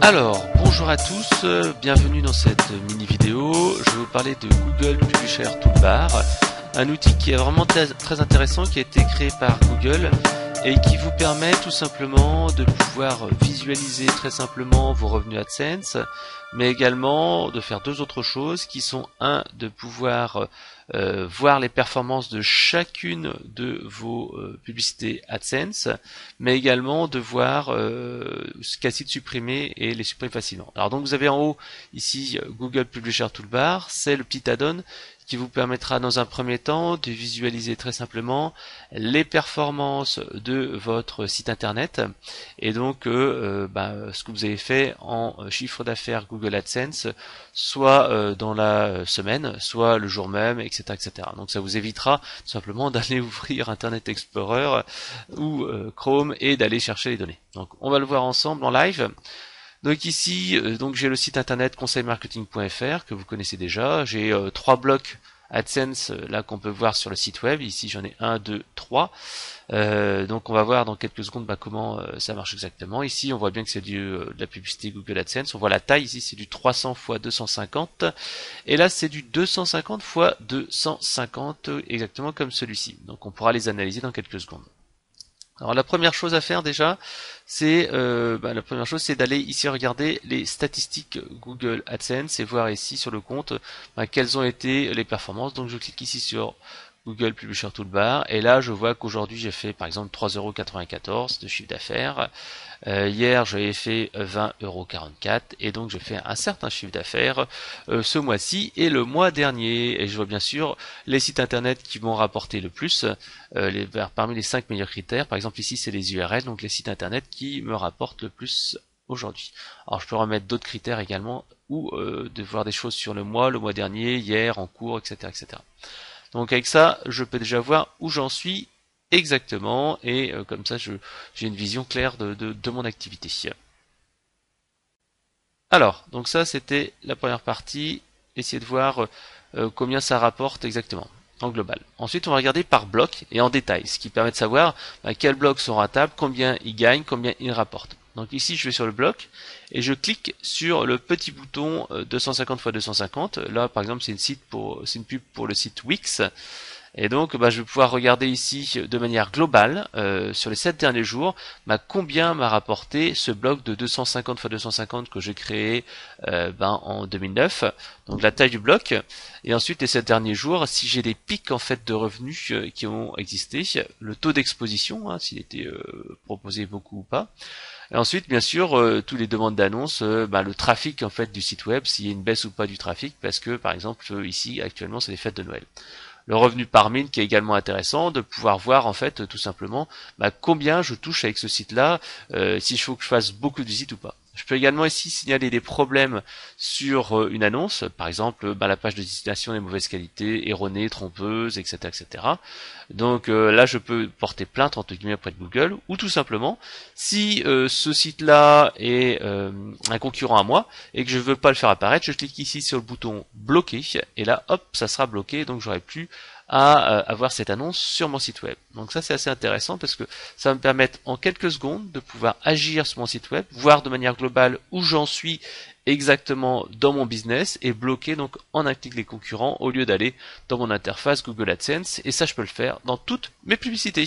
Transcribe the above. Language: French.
Alors, bonjour à tous, bienvenue dans cette mini vidéo. Je vais vous parler de Google Publisher Toolbar, un outil qui est vraiment très intéressant, qui a été créé par Google et qui vous permet tout simplement de pouvoir visualiser très simplement vos revenus AdSense, mais également de faire deux autres choses qui sont de pouvoir voir les performances de chacune de vos publicités AdSense, mais également de voir ce qu'a-t-il supprimé et les supprimer facilement. Alors donc vous avez en haut ici Google Publisher Toolbar, c'est le petit add-on qui vous permettra dans un premier temps de visualiser très simplement les performances de votre site internet et donc ce que vous avez fait en chiffre d'affaires Google AdSense, soit dans la semaine, soit le jour même, etc., etc. Donc ça vous évitera tout simplement d'aller ouvrir Internet Explorer ou Chrome et d'aller chercher les données. Donc on va le voir ensemble en live. Donc ici, j'ai le site internet conseilmarketing.fr que vous connaissez déjà. J'ai 3 blocs AdSense là qu'on peut voir sur le site web. Ici j'en ai 1, 2, 3. Donc on va voir dans quelques secondes comment ça marche exactement. Ici on voit bien que c'est de la publicité Google AdSense. On voit la taille ici, c'est du 300 x 250 et là c'est du 250 x 250 exactement comme celui-ci. Donc on pourra les analyser dans quelques secondes. Alors la première chose à faire déjà, c'est d'aller ici regarder les statistiques Google AdSense et voir ici sur le compte quelles ont été les performances. Donc je clique ici sur Google Publisher Toolbar et là je vois qu'aujourd'hui j'ai fait par exemple 3,94 € de chiffre d'affaires. Hier j'avais fait 20,44 € et donc j'ai fait un certain chiffre d'affaires ce mois-ci et le mois dernier. Et je vois bien sûr les sites internet qui vont rapporter le plus parmi les 5 meilleurs critères. Par exemple ici c'est les URL, donc les sites internet qui me rapportent le plus aujourd'hui. Alors je peux remettre d'autres critères également ou de voir des choses sur le mois dernier, hier, en cours, etc., etc. Donc avec ça, je peux déjà voir où j'en suis exactement et comme ça j'ai une vision claire de mon activité. Alors, donc ça c'était la première partie, essayer de voir combien ça rapporte exactement en global. Ensuite on va regarder par bloc et en détail, ce qui permet de savoir quels blocs sont rentables, combien ils gagnent, combien ils rapportent. Donc ici je vais sur le bloc et je clique sur le petit bouton 250 x 250. Là par exemple c'est une pub pour le site Wix. Et donc je vais pouvoir regarder ici de manière globale sur les 7 derniers jours combien m'a rapporté ce bloc de 250 x 250 que j'ai créé en 2009. Donc la taille du bloc. Et ensuite les 7 derniers jours, si j'ai des pics en fait de revenus qui ont existé, le taux d'exposition, s'il était proposé beaucoup ou pas. Et ensuite, bien sûr, tous les demandes d'annonces, le trafic en fait du site web, s'il y a une baisse ou pas du trafic, parce que par exemple ici actuellement c'est les fêtes de Noël. Le revenu par mine qui est également intéressant, de pouvoir voir en fait tout simplement combien je touche avec ce site-là, si il faut que je fasse beaucoup de visites ou pas. Je peux également ici signaler des problèmes sur une annonce, par exemple la page de destination est de mauvaise qualité, erronée, trompeuse, etc., etc. Donc là je peux porter plainte entre guillemets auprès de Google, ou tout simplement si ce site-là est un concurrent à moi et que je veux pas le faire apparaître, je clique ici sur le bouton bloquer et là hop ça sera bloqué, donc j'aurai plus à avoir cette annonce sur mon site web. Donc ça c'est assez intéressant parce que ça va me permettre en quelques secondes de pouvoir agir sur mon site web, voir de manière globale où j'en suis exactement dans mon business et bloquer donc en un clic les concurrents au lieu d'aller dans mon interface Google AdSense, et ça je peux le faire dans toutes mes publicités.